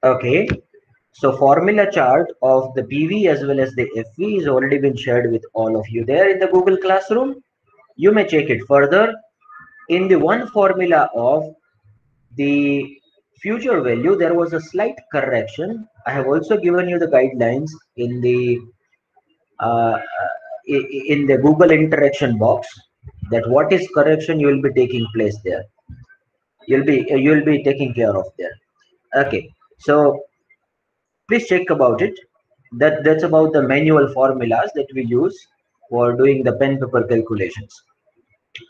Okay, so formula chart of the PV as well as the FV is already been shared with all of you there in the Google Classroom. You may check it further. In the one formula of the future value, there was a slight correction. I have also given you the guidelines in the uh, in the Google interaction box, that what is correction you will be taking place there. You'll be taking care of there. Okay, so please check about it. That's about the manual formulas that we use for doing the pen paper calculations.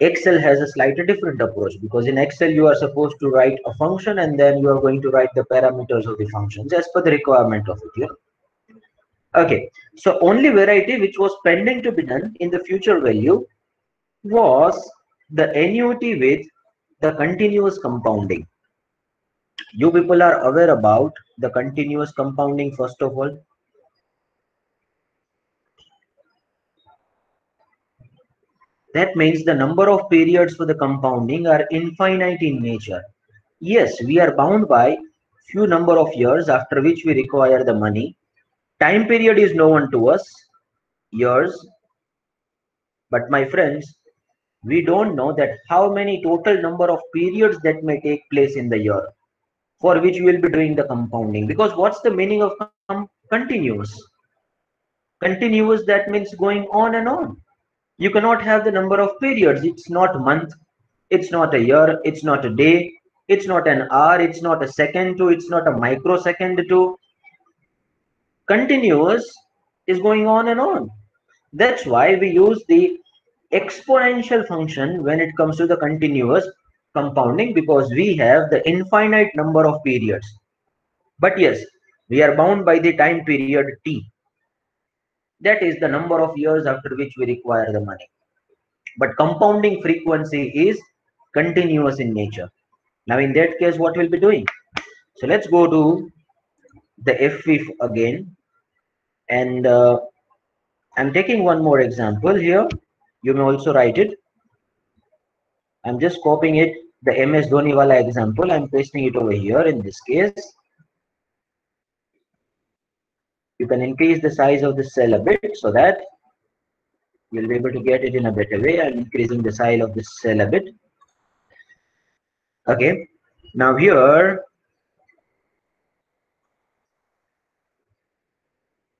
Excel has a slightly different approach, because in Excel you are supposed to write a function and then you are going to write the parameters of the functions as per the requirement of it. Yeah? Okay, so only variety which was pending to be done in the future value was the annuity with the continuous compounding. You people are aware about the continuous compounding first of all. That means the number of periods for the compounding are infinite in nature. Yes, we are bound by few number of years after which we require the money. Time period is known to us, years, but my friends, we don't know that how many total number of periods that may take place in the year for which we will be doing the compounding. Because what's the meaning of continuous? Continuous, that means going on and on. You cannot have the number of periods. It's not a month, it's not a year, it's not a day, it's not an hour, it's not a second too, it's not a microsecond too. Continuous is going on and on. That's why we use the exponential function when it comes to the continuous compounding, because we have the infinite number of periods. But yes, we are bound by the time period t. That is the number of years after which we require the money. But compounding frequency is continuous in nature. Now in that case, what we'll be doing? So let's go to the FIF again, and I'm taking one more example here. You may also write it. I'm just copying it, the MS Dhoniwala example. I'm pasting it over here in this case. You can increase the size of the cell a bit so that you'll be able to get it in a better way. I'm increasing the size of the cell a bit. Okay. Now here,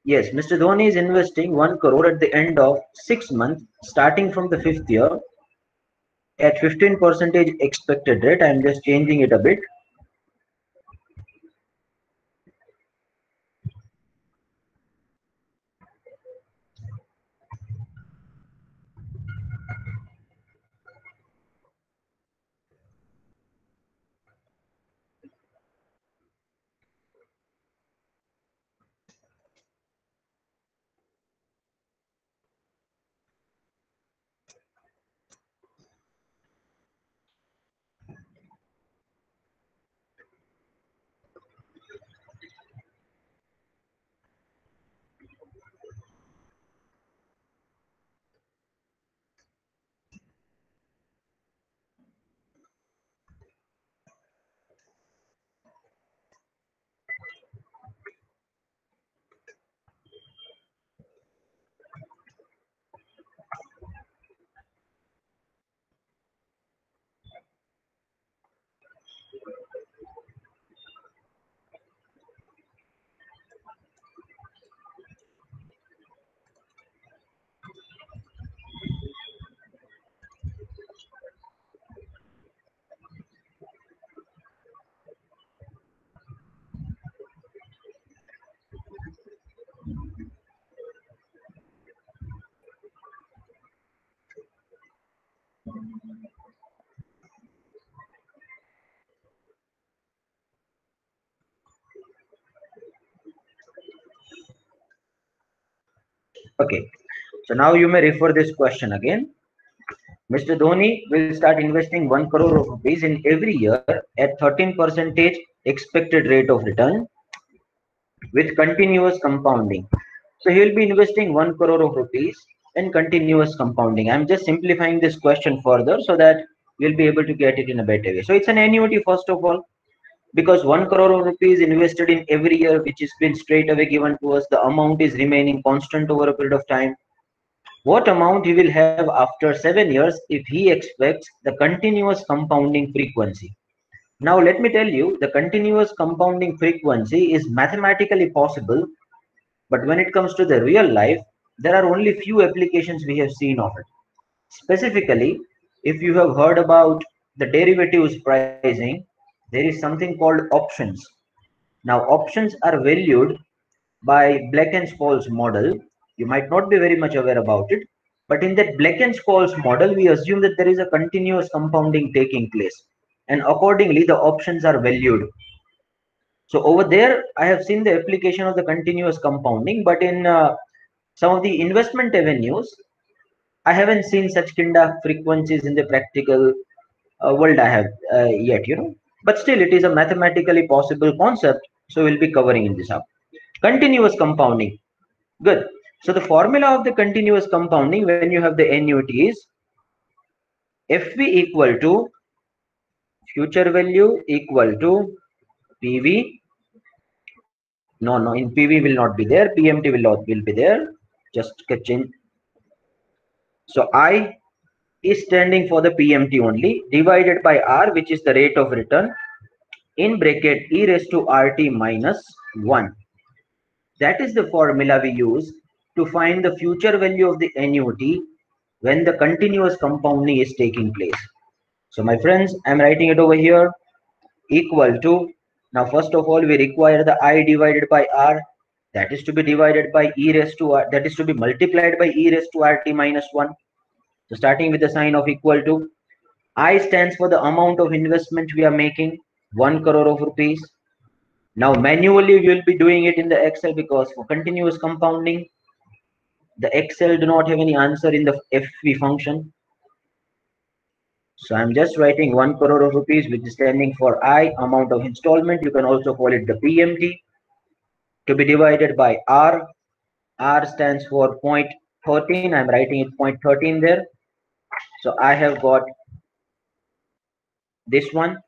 yes, Mr. Dhoni is investing 1 crore at the end of 6 months, starting from the 5th year at 15% expected rate. I'm just changing it a bit. Okay. So now you may refer this question again. Mr. Dhoni will start investing 1 crore of rupees in every year at 13% expected rate of return with continuous compounding. So he will be investing 1 crore of rupees in continuous compounding. I'm just simplifying this question further so that you'll be able to get it in a better way. So it's an annuity first of all. because 1 crore of rupees invested in every year, which is been straight away given to us, the amount is remaining constant over a period of time. What amount he will have after 7 years if he expects the continuous compounding frequency? Now, let me tell you, the continuous compounding frequency is mathematically possible, but when it comes to the real life, there are only few applications we have seen of it. Specifically, if you have heard about the derivatives pricing, there is something called options. Now, options are valued by Black and Scholes model. You might not be very much aware about it, but in that Black and Scholes model, we assume that there is a continuous compounding taking place, and accordingly, the options are valued. So over there, I have seen the application of the continuous compounding, but in some of the investment avenues, I haven't seen such kind of frequencies in the practical world I have yet. But still, it is a mathematically possible concept, so we'll be covering in this up. Continuous compounding. Good. So the formula of the continuous compounding when you have the annuity is FV equal to future value equal to PV. No, in PV will not be there. PMT will be there. Just change. So I is standing for the PMT only, divided by R, which is the rate of return, in bracket e raised to RT minus 1. That is the formula we use to find the future value of the annuity when the continuous compounding is taking place. So my friends, I'm writing it over here, equal to, now first of all, we require the I divided by R, that is to be divided by e raised to R, that is to be multiplied by e raised to RT minus 1. So starting with the sign of equal to, I stands for the amount of investment we are making, 1 crore of rupees. Now manually we will be doing it in the Excel because for continuous compounding, the Excel do not have any answer in the FV function. So I'm just writing 1 crore of rupees, which is standing for I, amount of installment. You can also call it the PMT, to be divided by R. R stands for 0.13. I'm writing it 0.13 there. So I have got this one.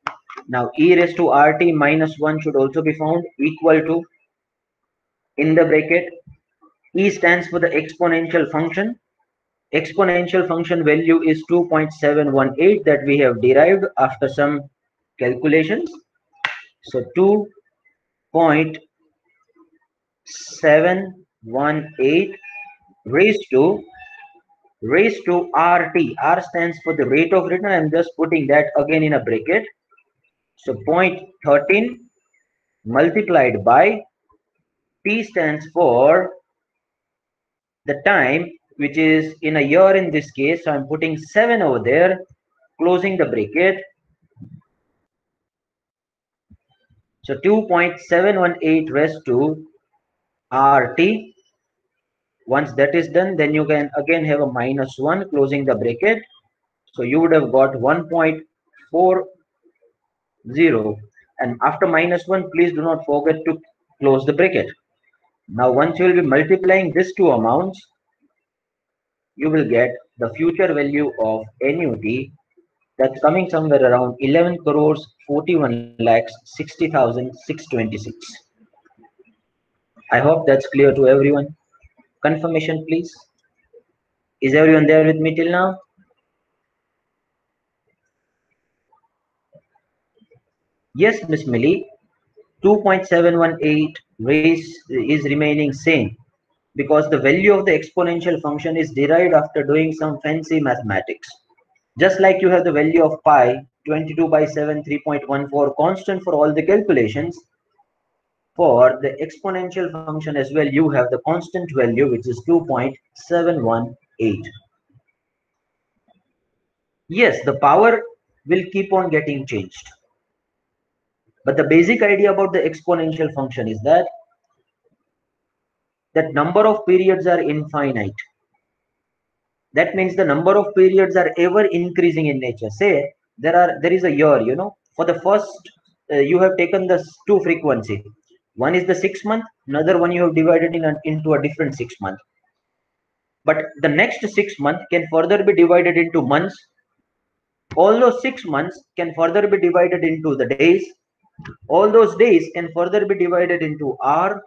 Now e raised to RT minus 1 should also be found equal to, in the bracket, E stands for the exponential function. Exponential function value is 2.718 that we have derived after some calculations. So 2.718 raised to RT. R stands for the rate of return. I'm just putting that again in a bracket. So 0.13 multiplied by T stands for the time, which is in a year in this case. So I'm putting 7 over there, closing the bracket. So 2.718 raised to RT. Once that is done, then you can again have a minus 1, closing the bracket. So you would have got 1.40. And after minus 1, please do not forget to close the bracket. Now, once you will be multiplying these two amounts, you will get the future value of annuity that's coming somewhere around 11 crores 41 lakhs 60,626. I hope that's clear to everyone. Confirmation, please. Is everyone there with me till now? Yes, Miss Millie. 2.718 raise is remaining same because the value of the exponential function is derived after doing some fancy mathematics. Just like you have the value of pi 22 by 7 3.14 constant for all the calculations, for the exponential function as well you have the constant value, which is 2.718. Yes, the power will keep on getting changed, but the basic idea about the exponential function is that number of periods are infinite. That means the number of periods are ever increasing in nature. Say there is a year, for the first you have taken the two frequency. One is the 6 month, another one you have divided into a different 6 month. But the next 6 month can further be divided into months. All those 6 months can further be divided into the days. All those days can further be divided into hour.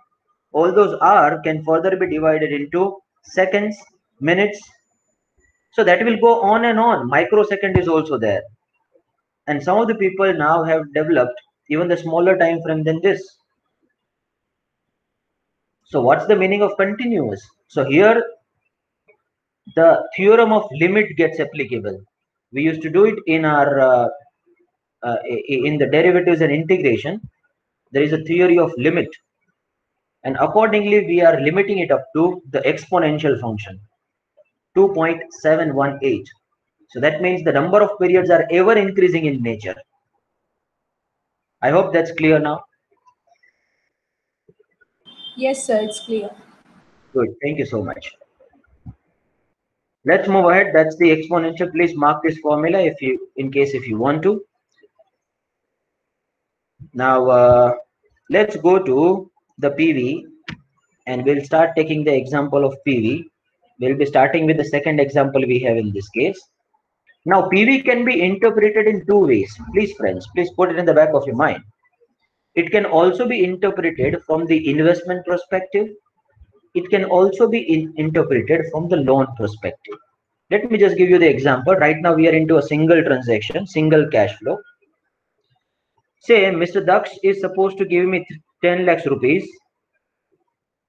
All those hour can further be divided into seconds, minutes. So that will go on and on. Microsecond is also there. And some of the people now have developed even the smaller time frame than this. So what's the meaning of continuous? So here the theorem of limit gets applicable. We used to do it in our in the derivatives and integration. There is a theory of limit, and accordingly we are limiting it up to the exponential function 2.718. So that means the number of periods are ever increasing in nature. I hope that's clear now. Yes, sir, it's clear. Good, thank you so much. Let's move ahead. That's the exponential. Please mark this formula if you, in case if you want to. Now let's go to the PV and we'll start taking the example of PV. We'll be starting with the second example we have in this case. Now PV can be interpreted in two ways. Please friends, please put it in the back of your mind. It can also be interpreted from the investment perspective. It can also be interpreted from the loan perspective. Let me just give you the example. Right now we are into a single transaction, single cash flow. Say Mr. Daksh is supposed to give me 10 lakhs rupees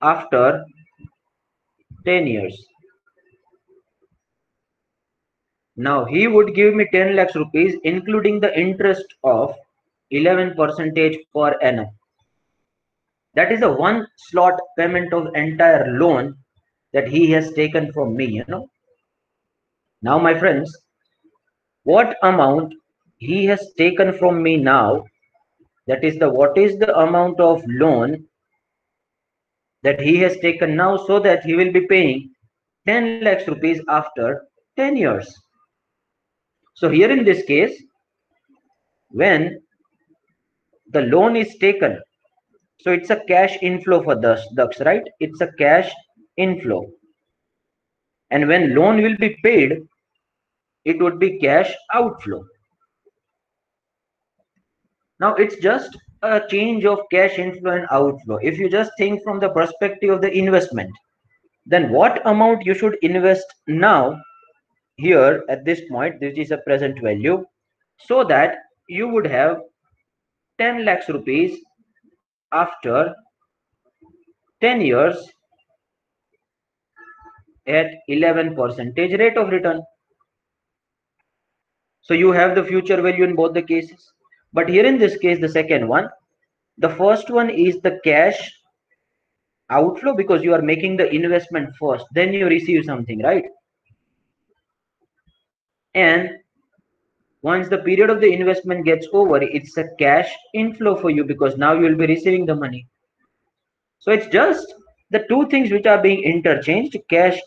after 10 years. Now he would give me 10 lakhs rupees including the interest of 11% per annum. That is a one slot payment of entire loan that he has taken from me, you know. Now my friends, what amount he has taken from me now, that is the what is the amount of loan that he has taken now, so that he will be paying 10 lakhs rupees after 10 years. So here in this case, when the loan is taken, so it's a cash inflow for Daksh, right? It's a cash inflow. And when loan will be paid, it would be cash outflow. Now it's just a change of cash inflow and outflow. If you just think from the perspective of the investment, then what amount you should invest now here at this point, this is a present value, so that you would have 10 lakhs rupees after 10 years at 11 percentage rate of return. So you have the future value in both the cases. But here in this case, the second one, the first one is the cash outflow because you are making the investment first, then you receive something, right? And once the period of the investment gets over, it's a cash inflow for you because now you will be receiving the money. So it's just the two things which are being interchanged. Cash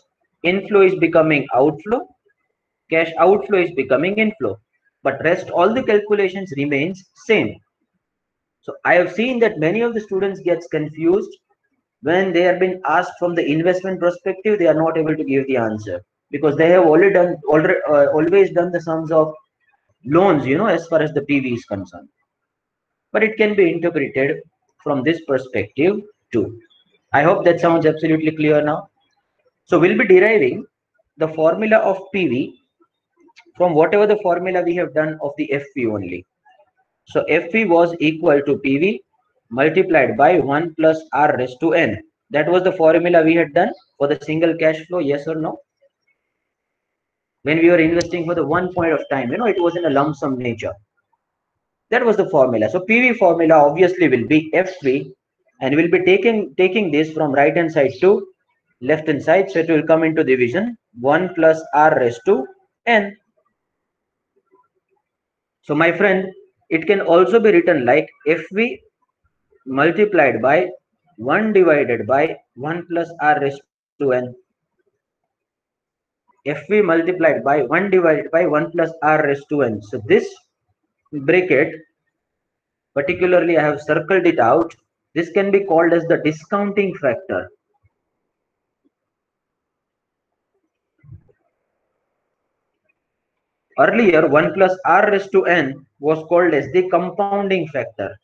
inflow is becoming outflow, cash outflow is becoming inflow, but rest all the calculations remains same. So I have seen that many of the students gets confused when they are being asked from the investment perspective. They are not able to give the answer because they have always done the sums of loans, you know, as far as the PV is concerned. But it can be interpreted from this perspective too. I hope that sounds absolutely clear now. So we'll be deriving the formula of PV from whatever the formula we have done of the FV only. So FV was equal to PV multiplied by 1 plus R raised to N. That was the formula we had done for the single cash flow, yes or no? When we were investing for the one point of time, you know, it was in a lump sum nature. That was the formula. So PV formula obviously will be FV, and we'll be taking this from right hand side to left hand side. So it will come into division 1 plus R raised to N. So my friend, it can also be written like FV multiplied by 1 divided by 1 plus R raised to N. FV multiplied by 1 divided by 1 plus R raised to N. So this bracket, particularly I have circled it out, this can be called as the discounting factor. Earlier 1 plus R raised to N was called as the compounding factor.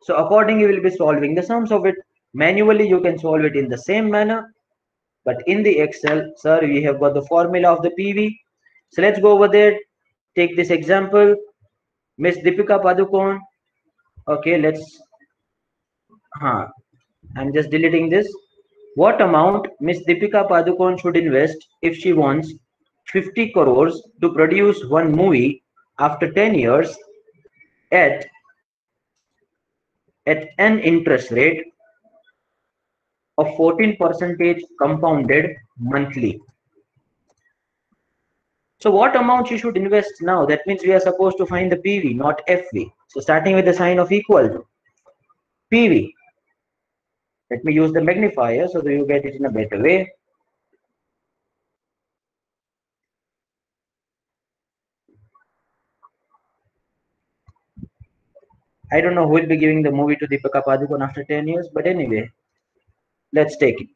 So accordingly, we will be solving the sums of it. Manually, you can solve it in the same manner, but in the Excel, sir, we have got the formula of the PV. So let's go over there. Take this example, Miss Deepika Padukone. Okay, let's. I'm just deleting this. What amount Miss Deepika Padukone should invest if she wants 50 crores to produce one movie after 10 years at an interest rate of 14% compounded monthly? So what amount she should invest now? That means we are supposed to find the PV, not FV. So starting with the sign of equal to PV. Let me use the magnifier so that you get it in a better way. I don't know who will be giving the movie to Deepika Padukone after 10 years, but anyway, let's take it.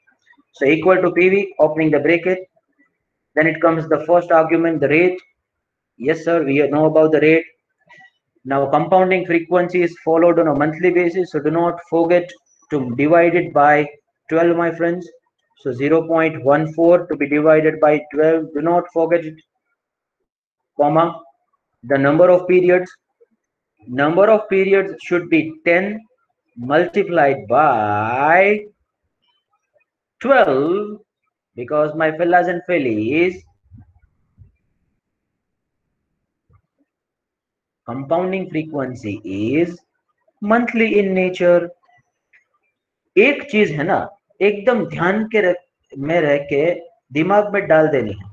So equal to PV, opening the bracket. Then it comes the first argument, the rate. Yes, sir, we know about the rate. Now compounding frequency is followed on a monthly basis, so do not forget to divide it by 12, my friends. So 0.14 to be divided by 12. Do not forget it, comma. The number of periods. Number of periods should be 10 multiplied by 12, because my fellas and fellies, compounding frequency is monthly in nature. एक चीज है ना, एकदम ध्यान के में रह के दिमाग में डाल देनी है,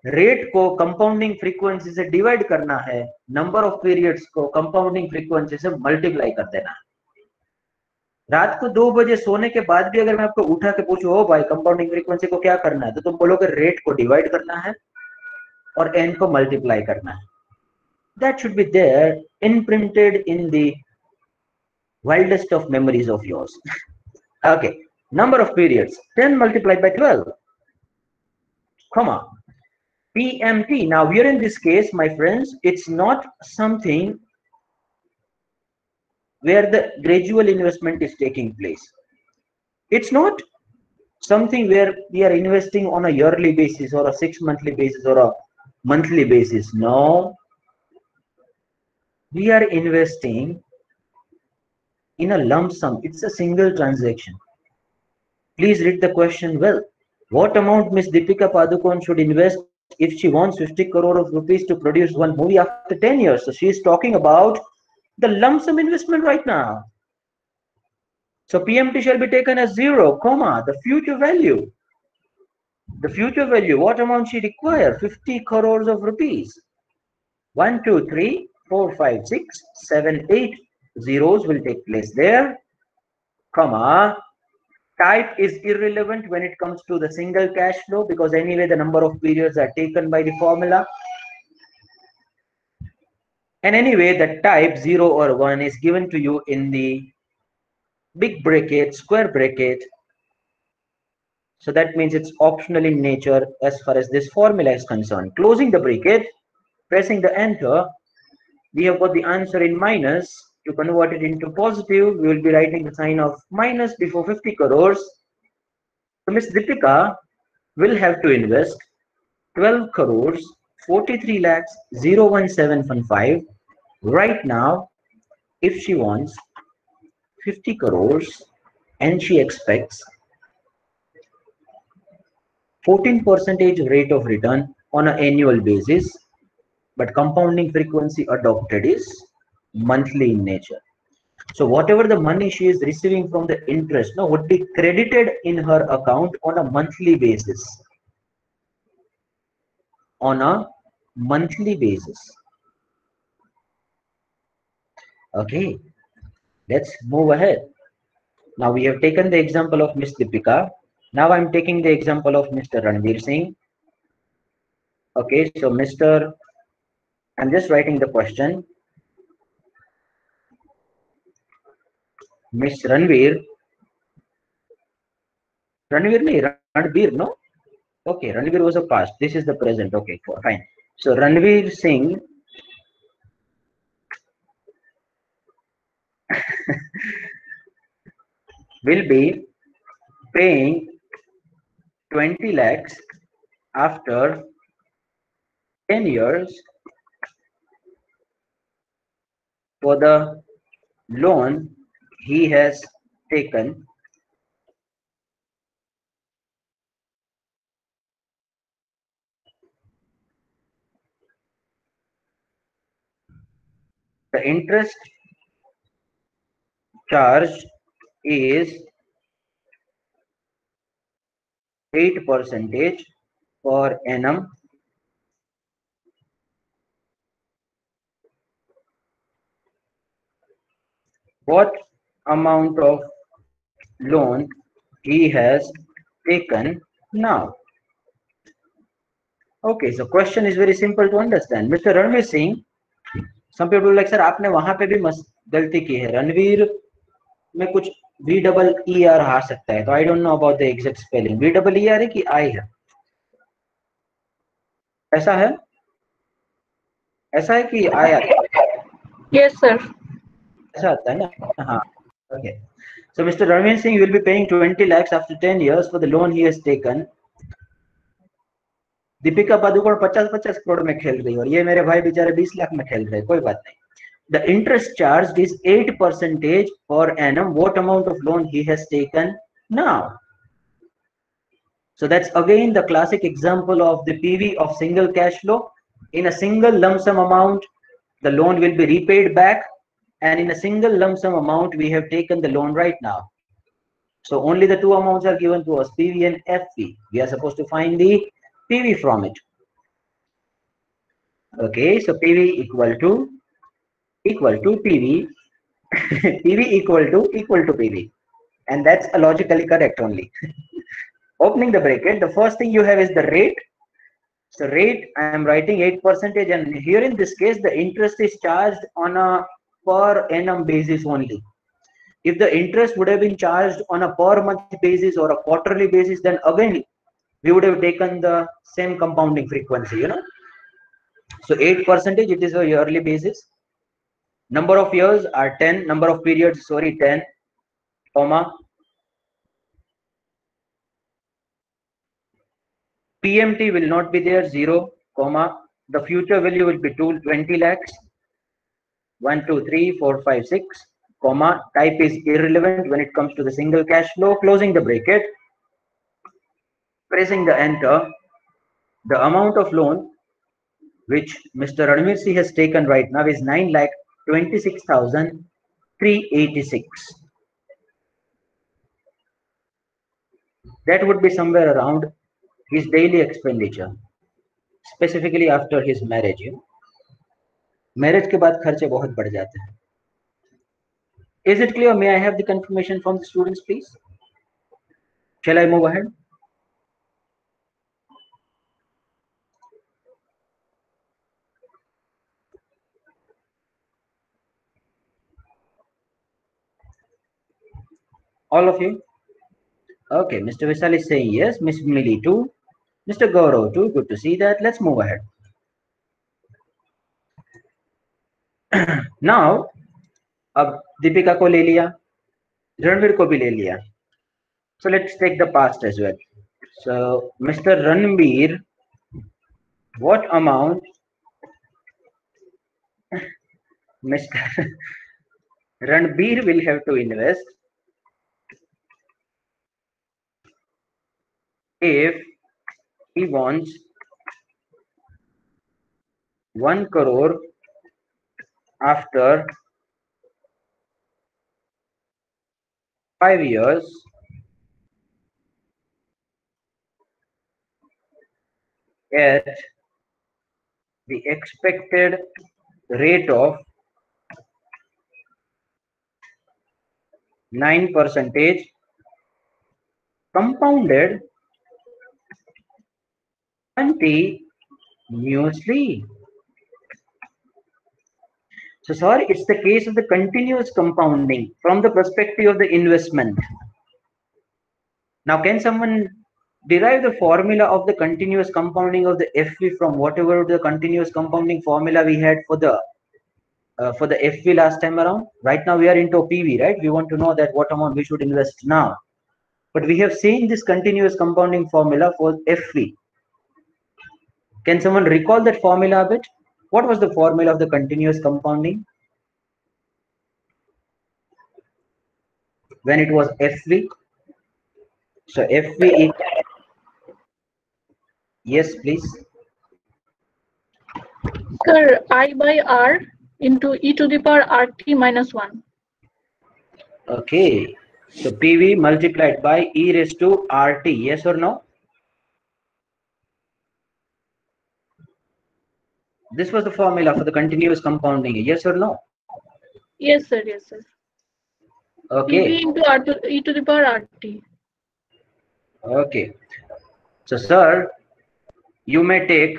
रेट को कंपाउंडिंग फ्रीक्वेंसी से डिवाइड करना है, नंबर ऑफ पीरियड्स को कंपाउंडिंग फ्रीक्वेंसी से मल्टीप्लाई कर देना है। रात को 2 बजे सोने के बाद भी अगर मैं आपको उठा के पूछूं, ओ भाई कंपाउंडिंग फ्रीक्वेंसी को क्या करना है, तो तुम बोलोगे रेट को डिवाइड करना है और एन को मल्टीप्लाई करना है। That should be there, imprinted in the wildest of memories of yours. Okay, number of periods 10 multiplied by 12, comma, PMT. Now here in this case, my friends, it's not something where the gradual investment is taking place. It's not something where we are investing on a yearly basis or a 6-monthly basis or a monthly basis. No, we are investing in a lump sum. It's a single transaction. Please read the question well. What amount Miss Deepika Padukone should invest if she wants 50 crore of rupees to produce one movie after 10 years? So she is talking about the lump sum investment right now. So PMT shall be taken as 0, comma, the future value. The future value, what amount she require? 50 crores of rupees. 1, 2, 3, 4, 5, 6, 7, 8 zeros will take place there, comma. Type is irrelevant when it comes to the single cash flow, because anyway the number of periods are taken by the formula. And anyway, the type 0 or 1 is given to you in the big bracket, square bracket. So that means it's optional in nature as far as this formula is concerned. Closing the bracket, pressing the enter, we have got the answer in minus. To convert it into positive, we will be writing the sign of minus before 50 crores. So Miss Deepika will have to invest 12 crores 43 lakhs 01715 right now if she wants 50 crores and she expects 14% rate of return on an annual basis, but compounding frequency adopted is monthly in nature. So whatever the money she is receiving from the interest now would be credited in her account on a monthly basis. On a monthly basis. Okay, let's move ahead. Now we have taken the example of Miss Deepika. Now I'm taking the example of Mr. Ranveer Singh. Okay, so I'm just writing the question. Miss Ranveer no? Okay, Ranveer was a past. This is the present. Okay, fine. So Ranveer Singh will be paying 20 lakhs after 10 years for the loan he has taken the interest charge is 8% per annum. What amount of loan he has taken now? Okay, so question is very simple to understand. Mr. Ranveer Singh, some people like sir आपने वहां पे भी मस्त गलती की है. रणवीर में कुछ वी डबल ई आर आ सकता है, तो I don't know about the exact spelling. V double E R है कि आई है? ऐसा है? ऐसा है कि आई आता है? Yes, sir. ऐसा आता है ना? हाँ. Okay. So Mr. Ranveer Singh will be paying 20 lakhs after 10 years for the loan he has taken. Deepika Padukone 50-50 crore में खेल रही है और ये मेरे भाई बेचारे 20 लाख में खेल रहे हैं. कोई बात नहीं. The interest charged is 8% per annum. What amount of loan he has taken now? So that's again the classic example of the PV of single cash flow. In a single lump sum amount, the loan will be repaid back, and in a single lump sum amount, we have taken the loan right now. So only the two amounts are given to us, PV and FV. We are supposed to find the PV from it. Okay, so PV equal to PV, PV equal to PV, and that's logically correct only. Opening the bracket, the first thing you have is the rate. So rate, I am writing 8%, and here in this case, the interest is charged on a per annum basis only. If the interest would have been charged on a per month basis or a quarterly basis, then again, we would have taken the same compounding frequency, you know. So 8%, it is a yearly basis. Number of years are 10, number of periods, sorry, 10, comma. PMT will not be there, 0, comma. The future value will be 20 lakhs. 1, 2, 3, 4, 5, 6, comma. Type is irrelevant when it comes to the single cash flow. Closing the bracket. Pressing the enter. The amount of loan which Mr. Ranveer Singh has taken right now is 9,26,386. That would be somewhere around his daily expenditure, specifically after his marriage. Marriage के बाद खर्चे बहुत बढ़ जाते हैं. Is it clear? May I have the confirmation from the students, please? Shall I move ahead? All of you? Okay, Mr. Vishal is saying yes, Miss Millie too, Mr. Gaurav too. Good to see that. Let's move ahead. Now, अब दीपिका को ले लिया, रणवीर को भी ले लिया. So let's take the past as well. So Mr. Ranveer, what amount Mr. Ranveer will have to invest if he wants 1 crore after 5 years at the expected rate of 9% compounded continuously. So sorry, it's the case of the continuous compounding from the perspective of the investment. Now, can someone derive the formula of the continuous compounding of the FV from whatever the continuous compounding formula we had for the for the FV last time around. Right now we are into PV, right? We want to know that what amount we should invest now. But we have seen this continuous compounding formula for FV. Can someone recall that formula a bit? What was the formula of the continuous compounding when it was FV? So FV, yes, please. Sir, I by R into e to the power RT minus 1. Okay. So PV multiplied by e raised to RT. Yes or no? This was the formula for the continuous compounding. Yes or no? Yes, sir. Yes, sir. Okay. PV into R to e to the power RT. Okay. So, sir, you may take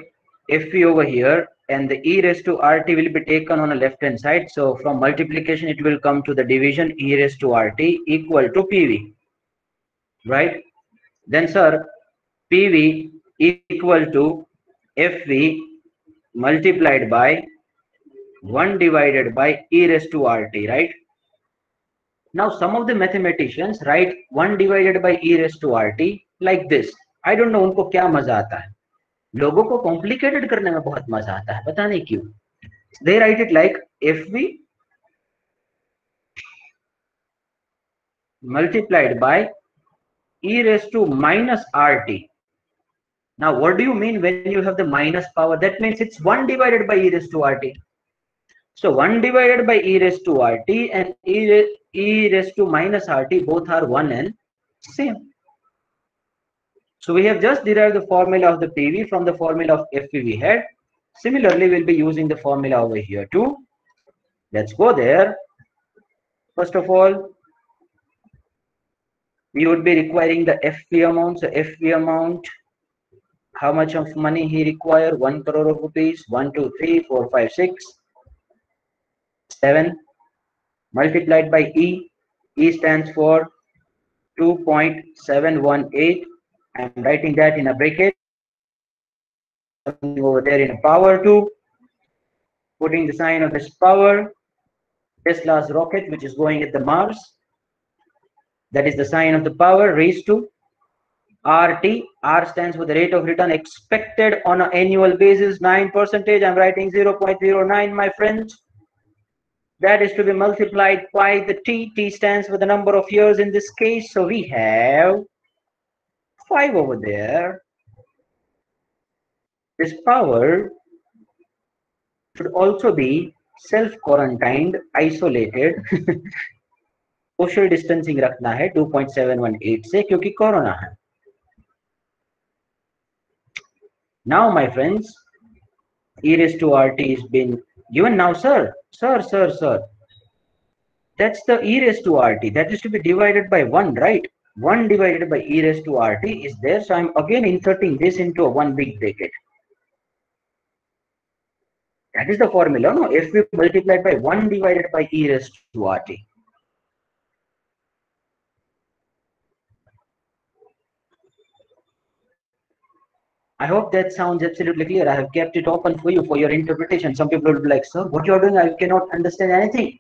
FV over here and the e raised to RT will be taken on the left hand side. So, from multiplication, it will come to the division e raised to RT equal to PV. Right? Then, sir, PV equal to FV multiplied by 1 divided by e raised to RT, right? Now, some of the mathematicians write 1 divided by e raised to RT like this. I don't know उनको क्या मजा आता है. लोगों को complicated करने में बहुत मजा आता है. पता नहीं क्यों. They write it like FV multiplied by e raised to minus RT. Now, what do you mean when you have the minus power? That means it's 1 divided by e raised to RT. So 1 divided by e raised to RT and e raised to minus RT both are 1 and same. So we have just derived the formula of the PV from the formula of FV we had. Similarly, we'll be using the formula over here too. Let's go there. First of all, we would be requiring the FV amount. So FV amount, how much of money he require? 1 crore of rupees. 1, 2, 3, 4, 5, 6, 7 multiplied by E. E stands for 2.718. I'm writing that in a bracket. Over there in a power 2. Putting the sign of this power. Tesla's rocket, which is going at the Mars. That is the sign of the power raised to RT. R stands for the rate of return expected on an annual basis, 9%. I'm writing 0.09, my friends. That is to be multiplied by the T. T stands for the number of years in this case. So we have 5 over there. This power should also be self-quarantined, isolated. Social distancing रखना है 2.718 से क्योंकि corona है. Now, my friends, e raised to RT is been given. Now, sir. That's the e raised to RT. That is to be divided by 1, right? 1 divided by e raised to RT is there. So I'm again inserting this into a one big bracket. That is the formula, no? FV multiplied by 1 divided by e raised to RT. I hope that sounds absolutely clear. I have kept it open for you for your interpretation. Some people will be like, sir, what you are doing, I cannot understand anything.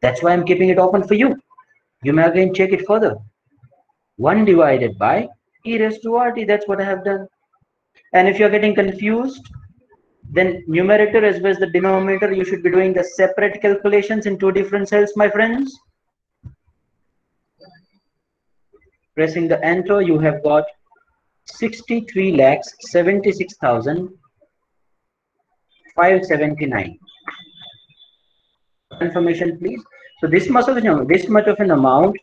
That's why I'm keeping it open for you. You may again check it further. 1 divided by e raised to RT, that's what I have done. And if you're getting confused, then numerator as well as the denominator, you should be doing the separate calculations in 2 different cells, my friends. Pressing the enter, you have got 63,76,579. Information, please. So this much of an amount,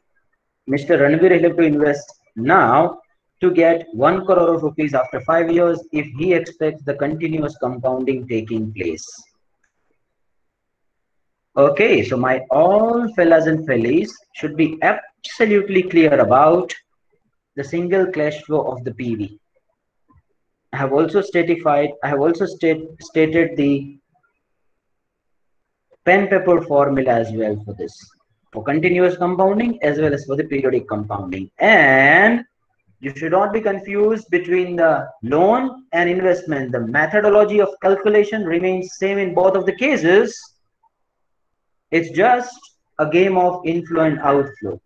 Mr. Ranveer will have to invest now to get 1 crore of rupees after 5 years if he expects the continuous compounding taking place. Okay, so my all fellas and fellies should be absolutely clear about the single cash flow of the PV. I have also stated the pen paper formula as well for this, for continuous compounding as well as for the periodic compounding. And you should not be confused between the loan and investment. The methodology of calculation remains same in both of the cases. It's just a game of inflow and outflow.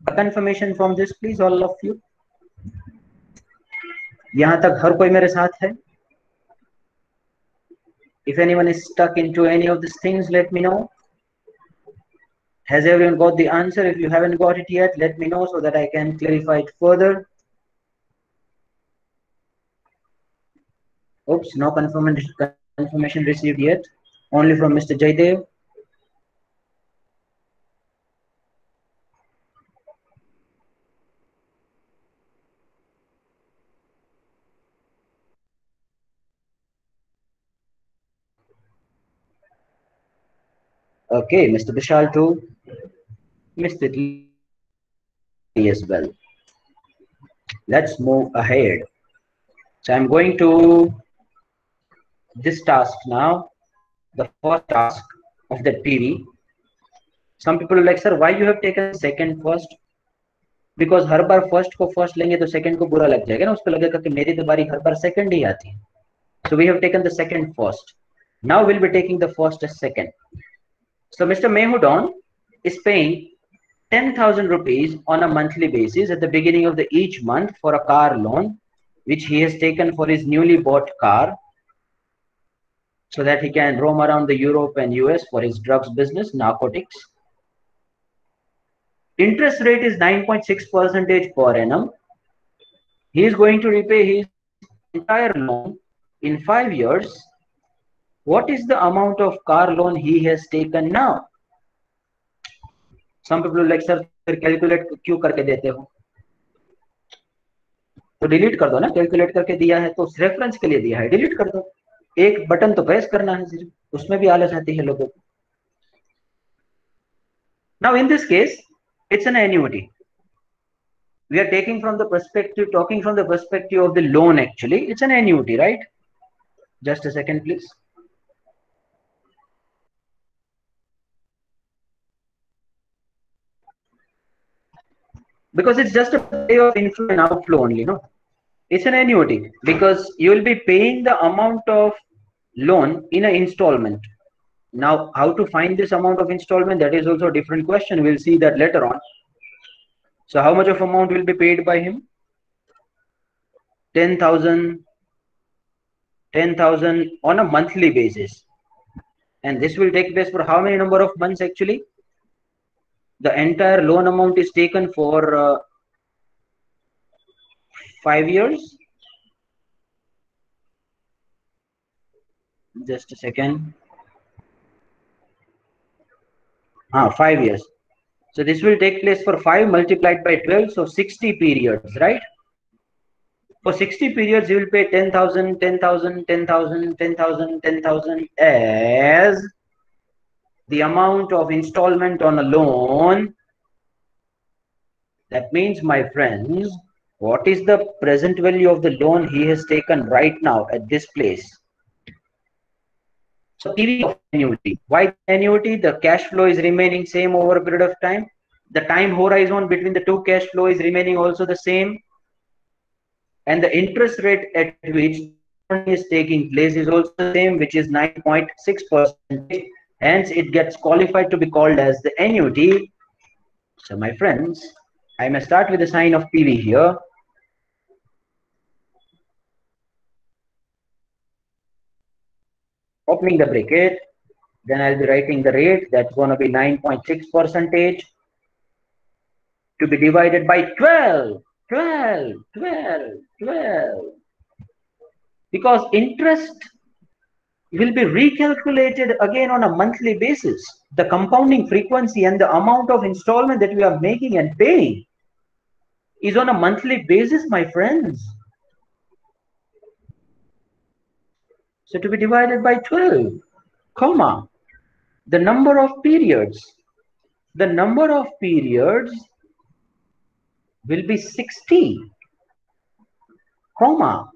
A confirmation from this, please, all of you. यहाँ तक हर कोई मेरे साथ है? If anyone is stuck into any of these things, let me know. Has everyone got the answer? If you haven't got it yet, let me know so that I can clarify it further. Oops, no confirmation received yet. Only from Mr. Jaydev. Okay, Mr. Vishal too. Mr. Lee as well. Let's move ahead. So I'm going to this task now, the first task of that PV. Some people are like, sir, why you have taken second first? Because her bar first को first लेंगे तो second को बुरा लग जाएगा ना, उसको लगेगा कि मेरी तो बारी हर बार second ही आती है. So we have taken the second first. Now we'll be taking the first as second. So Mr. Mehudon is paying 10,000 rupees on a monthly basis at the beginning of the each month for a car loan, which he has taken for his newly bought car, so that he can roam around the Europe and US for his drugs business, narcotics. Interest rate is 9.6% per annum. He is going to repay his entire loan in 5 years. What is the amount of car loan he has taken now? Some people are like, sir, calculate क्यों करके देते हो? तो delete कर दो ना, calculate करके दिया है तो रेफरेंस के लिए दिया है, डिलीट कर दो. एक बटन तो प्रेस करना है सिर्फ, उसमें भी आलस आती है लोगों को. Now in this case, it's an annuity. We are talking from the perspective of the loan. Actually, it's an annuity, right? Just a second, please. Because it's just a way of inflow and outflow only, no? It's an annuity because you will be paying the amount of loan in an installment. Now, how to find this amount of installment, that is also a different question. We'll see that later on. So how much of amount will be paid by him? 10,000 on a monthly basis. And this will take place for how many number of months actually? The entire loan amount is taken for 5 years. Just a second. 5 years. So this will take place for 5 multiplied by 12, so 60 periods, right? For 60 periods, you will pay 10,000, 10,000, 10,000, 10,000, 10,000 as the amount of installment on a loan. That means, my friends, what is the present value of the loan he has taken right now at this place? So PV of annuity. Why annuity? The cash flow is remaining same over a period of time. The time horizon between the two cash flow is remaining also the same. And the interest rate at which is taking place is also the same, which is 9.6%. Hence, it gets qualified to be called as the annuity. So, my friends, I may start with the sign of PV here. Opening the bracket, then I'll be writing the rate. That's going to be 9.6% to be divided by 12. 12. Because interest will be recalculated again on a monthly basis. The compounding frequency and the amount of installment that we are making and paying is on a monthly basis, my friends. So to be divided by 12, comma, the number of periods. The number of periods will be 60, comma.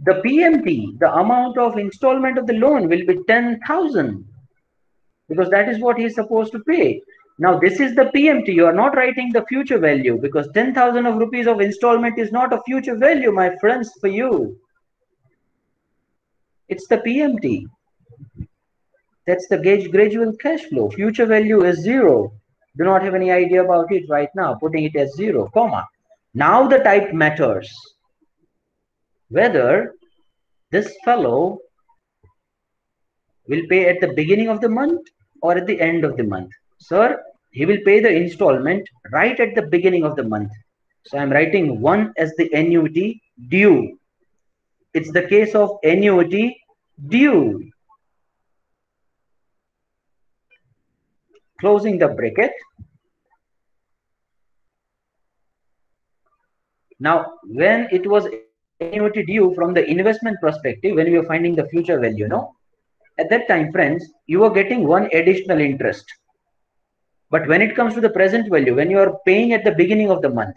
The PMT, the amount of installment of the loan, will be 10,000 because that is what he is supposed to pay. Now this is the PMT. You are not writing the future value because 10,000 of rupees of installment is not a future value, my friends, for you. It's the PMT. That's the gradual cash flow. Future value is 0. Do not have any idea about it right now, putting it as 0, comma. Now the type matters. Whether this fellow will pay at the beginning of the month or at the end of the month. Sir, he will pay the installment right at the beginning of the month. So I'm writing 1 as the annuity due. It's the case of annuity due. Closing the bracket. Now, when it was annuity due from the investment perspective, when we were finding the future value, no? At that time, friends, you were getting 1 additional interest. But when it comes to the present value, when you are paying at the beginning of the month,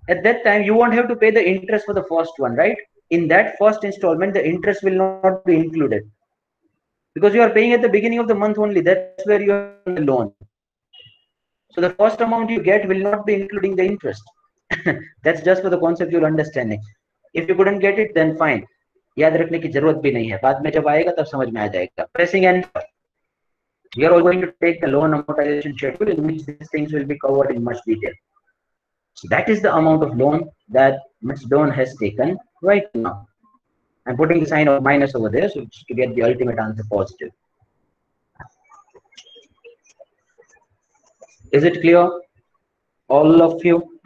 at that time, you won't have to pay the interest for the first one, right? In that first installment, the interest will not be included. Because you are paying at the beginning of the month only, that's where you have taken the loan. So the first amount you get will not be including the interest. That's just for the conceptual understanding. If you couldn't get it, then fine. याद रखने की जरूरत भी नहीं है, बाद में जब आएगा तब समझ में आ जाएगा. Pressing enter. We are all going to take the loan amortization schedule in which these things will be covered in much detail. So that is the amount of loan that Ms. Dawn has taken right now. I'm putting the sign of minus over there so to get the ultimate answer positive. Is it clear? All of you?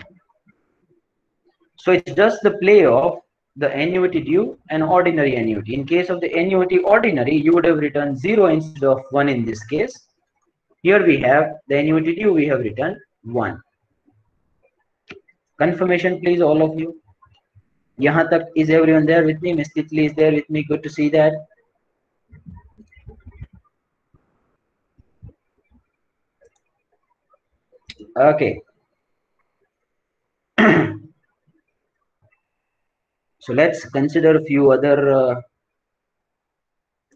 So it's just the play of the annuity due and ordinary annuity. In case of the annuity ordinary, you would have written 0 instead of 1 in this case. Here we have the annuity due, we have written 1. Confirmation please, all of you. Yahan tak, is everyone there with me? Ms. Titli is there with me. Good to see that. Okay. So let's consider a few other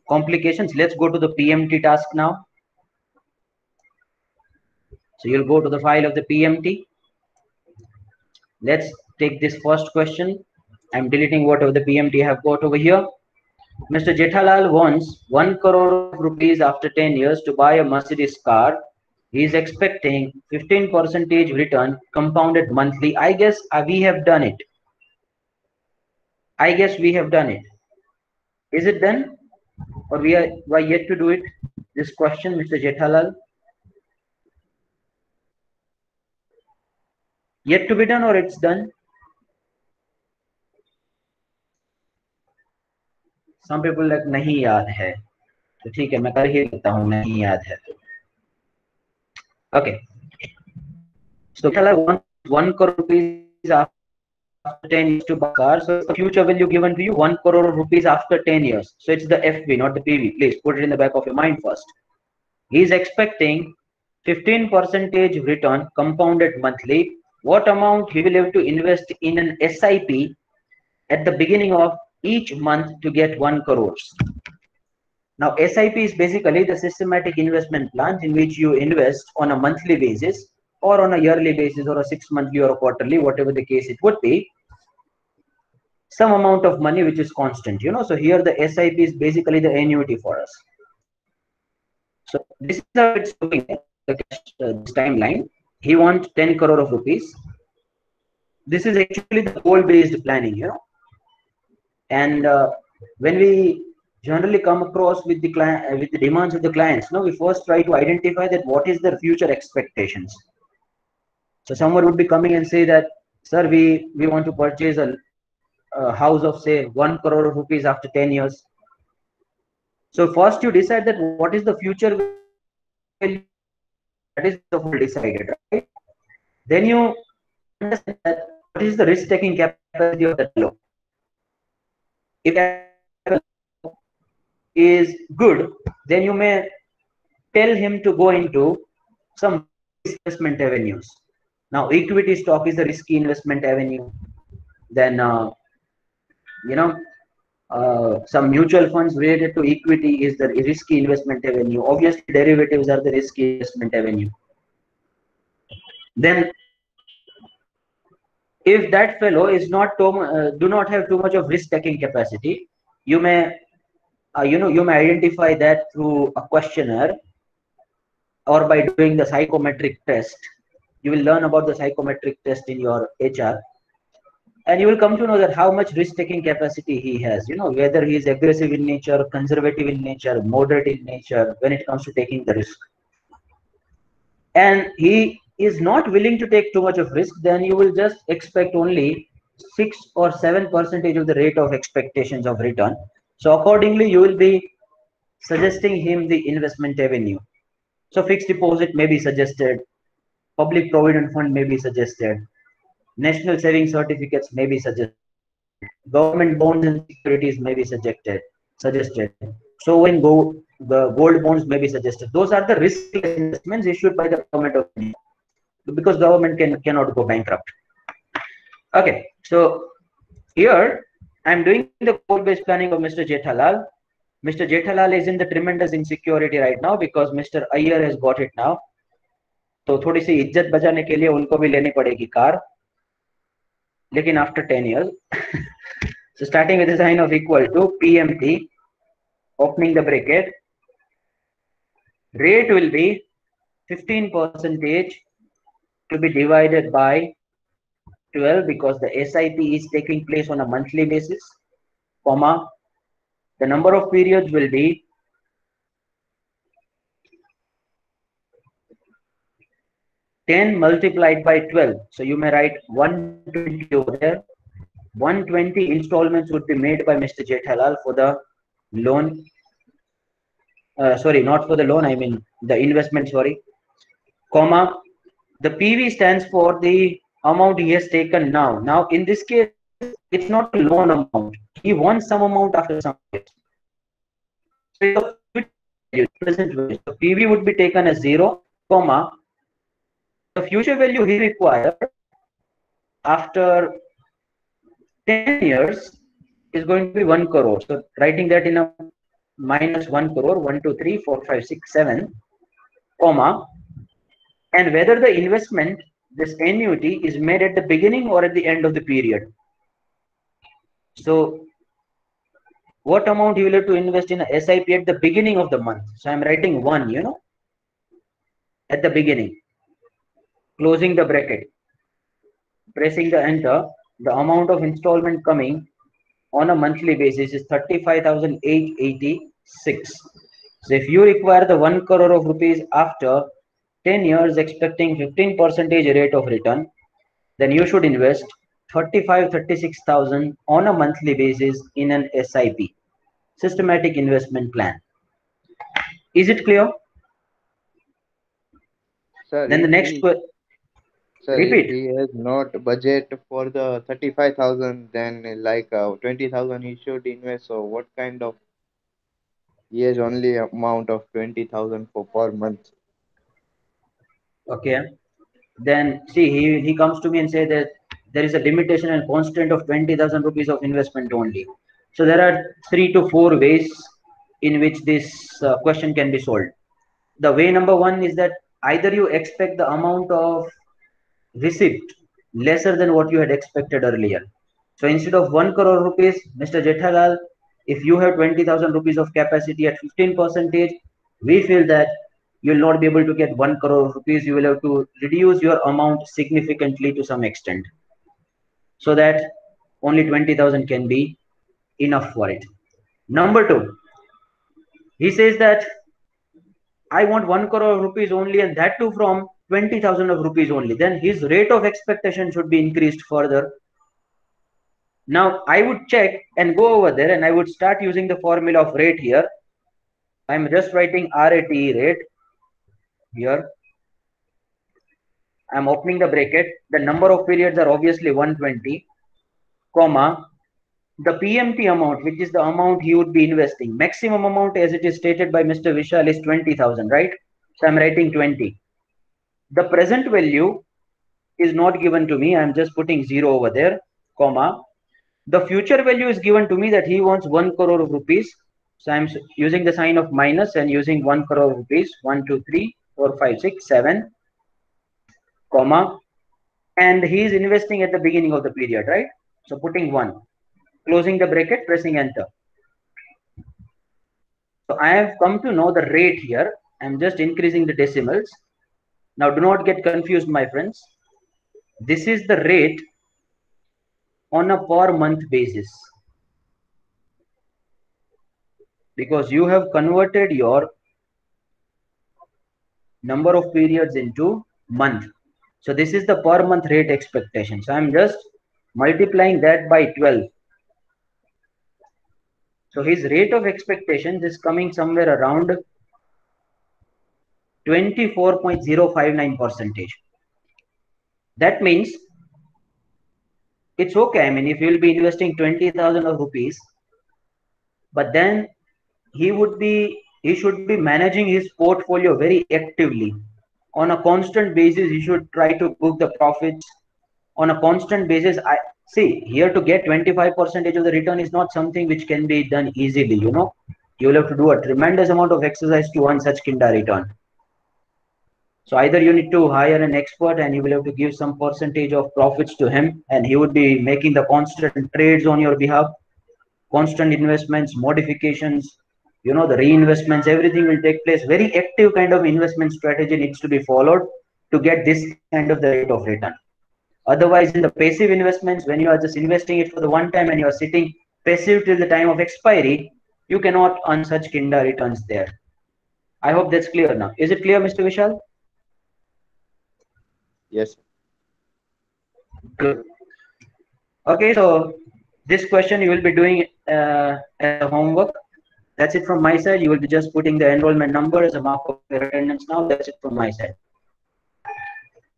complications. Let's go to the PMT task now. So you'll go to the file of the PMT. Let's take this first question. I'm deleting whatever the PMT have got over here. Mr. Jethalal wants 1 crore rupees after 10 years to buy a Mercedes car. He is expecting 15% return compounded monthly. I guess we have done it. I guess we have done it. Is it done? Or we are yet to do it? This question, Mr. Jethalal. Yet to be done or it's done? Some people like नहीं याद है. तो ठीक है मैं कर ही लेता हूँ नहीं याद है. Okay. So Jethalal wants 1 crore rupees after 10 years to buy a car. So the future value given to you 1 crore rupees after 10 years. So it's the FV, not the PV. Please put it in the back of your mind first. He is expecting 15% return compounded monthly. What amount he will have to invest in an SIP at the beginning of each month to get 1 crore. Now SIP is basically the systematic investment plan in which you invest on a monthly basis or on a yearly basis or a 6 monthly or a quarterly, whatever the case it would be, some amount of money which is constant, you know. So here the SIP is basically the annuity for us. So this is how it's looking at this timeline. He wants 10 crore of rupees. This is actually the goal-based planning, you know. And when we generally come across with the client, with the demands of the clients, no, we first try to identify that what is their future expectations. So someone would be coming and say that, sir, we want to purchase a house of say 1 crore rupees after 10 years. So first you decide that what is the future value, that is the whole decided, right? Then you understand that what is the risk-taking capacity of that loan. If is good, then you may tell him to go into some investment avenues. Now equity stock is a risky investment avenue. Then you know, some mutual funds related to equity is the risky investment avenue. Obviously derivatives are the risky investment avenue. Then if that fellow is not do not have too much of risk taking capacity, you may you may identify that through a questionnaire or by doing the psychometric test. You will learn about the psychometric test in your HR, and you will come to know that how much risk-taking capacity he has. Whether he is aggressive in nature, conservative in nature, moderate in nature when it comes to taking the risk. And he is not willing to take too much of risk, then you will just expect only 6 or 7% of the rate of expectations of return. So accordingly, you will be suggesting him the investment avenue. So fixed deposit may be suggested, public provident fund may be suggested, national savings certificates may be suggested, government bonds and securities may be suggested. Sovereign the gold bonds may be suggested. Those are the riskless investments issued by the government of India, because government cannot go bankrupt. Okay, so here I'm doing the goal-based planning of Mr. Jethalal. Mr. Jethalal is in the tremendous insecurity right now because Mr. Iyer has got it now. तो थोड़ी सी इज्जत बचाने के लिए उनको भी लेनी पड़ेगी कार, लेकिन after 10 years. So starting with the sign of equal to PMT, opening the bracket, rate will be 15% to be divided by 12 because the SIP is taking place on a monthly basis, comma, the number of periods will be 10 multiplied by 12. So you may write 120 over there. 120 installments would be made by Mr. Jethalal for the loan. Sorry, not for the loan, I mean the investment, sorry. Comma, the PV stands for the amount he has taken now. Now, in this case, it's not a loan amount. He wants some amount after some years. So the present value. So PV would be taken as 0, comma, the future value he requires after 10 years is going to be 1 crore. So writing that in a minus 1 crore, 1, 2, 3, 4, 5, 6, 7, comma, and whether the investment, this annuity, is made at the beginning or at the end of the period. So what amount you will have to invest in a SIP at the beginning of the month? So I'm writing 1, at the beginning, closing the bracket, pressing the enter. The amount of installment coming on a monthly basis is 35,886. So if you require the 1 crore of rupees after 10 years expecting 15% rate of return, then you should invest 36,000 on a monthly basis in an SIP, systematic investment plan. Is it clear? Sir, Then the next question. Sir, Repeat. if he has not budget for the 35,000, then like 20,000 he should invest. So what kind of, he has only amount of 20,000 for per month. Okay. Then see, he comes to me and say that there is a limitation and constant of 20,000 rupees of investment only. So there are 3 to 4 ways in which this question can be solved. The way number 1 is that either you expect the amount of receipt lesser than what you had expected earlier. So instead of 1 crore rupees, Mr. Jethalal, if you have 20,000 rupees of capacity at 15%, we feel that you will not be able to get 1 crore rupees. You will have to reduce your amount significantly to some extent, so that only 20,000 can be enough for it. Number 2, he says that I want 1 crore rupees only, and that too from 20,000 of rupees only. Then his rate of expectation should be increased further. Now I would check and go over there and I would start using the formula of rate here. I'm just writing RATE rate here. I'm opening the bracket. The number of periods are obviously 120, comma, the PMT amount, which is the amount he would be investing. Maximum amount as it is stated by Mr. Vishal is 20,000, right? So I'm writing 20. The present value is not given to me. I'm just putting 0 over there, comma. The future value is given to me that he wants 1 crore of rupees. So I'm using the sign of minus and using 1 crore rupees. 1, 2, 3, 4, 5, 6, 7, comma. And he is investing at the beginning of the period, right? So putting 1, closing the bracket, pressing enter. So I have come to know the rate here. I'm just increasing the decimals. Now do not get confused, my friends. This is the rate on a per month basis, because you have converted your number of periods into month. So this is the per month rate expectation. So I'm just multiplying that by 12. So his rate of expectations is coming somewhere around 24.059 percentage. That means it's okay. I mean, if you'll be investing 20,000 of rupees, but then he should be managing his portfolio very actively. On a constant basis, he should try to book the profits on a constant basis. I see here, to get 25 percentage of the return is not something which can be done easily. You will have to do a tremendous amount of exercise to earn such kinda return. So either you need to hire an expert and you will have to give some percentage of profits to him, and he would be making the constant trades on your behalf, constant investments, modifications, the reinvestments, everything will take place. Very active kind of investment strategy needs to be followed to get this kind of the rate of return. Otherwise, in the passive investments, when you are just investing it for the one time and you are sitting passive till the time of expiry, you cannot earn such kinda returns there. I hope that's clear now. Is it clear, Mr. Vishal? Yes. Good. Okay, so this question you will be doing as a homework. That's it from my side. You will be just putting the enrollment number as a mark of your attendance now. That's it from my side.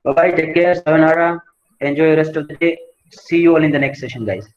Bye bye. Take care. Sayonara. Enjoy the rest of the day. See you all in the next session, guys.